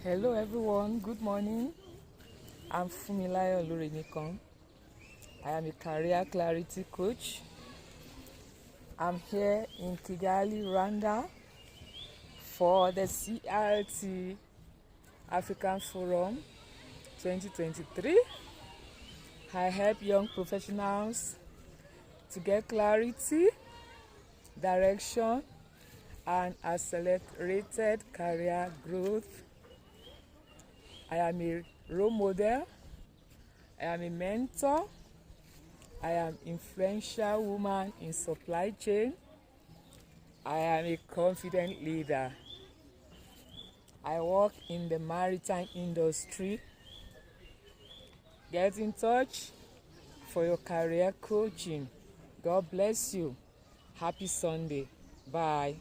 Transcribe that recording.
Hello everyone, good morning. I'm Fumilayo Olurenikan. I am a career clarity coach. I'm here in Kigali, Rwanda for the CILT African Forum 2023. I help young professionals to get clarity, direction, and accelerated career growth. I am a role model. I am a mentor. I am influential woman in supply chain. I am a confident leader. I work in the maritime industry. Get in touch for your career coaching. God bless you. Happy Sunday. Bye.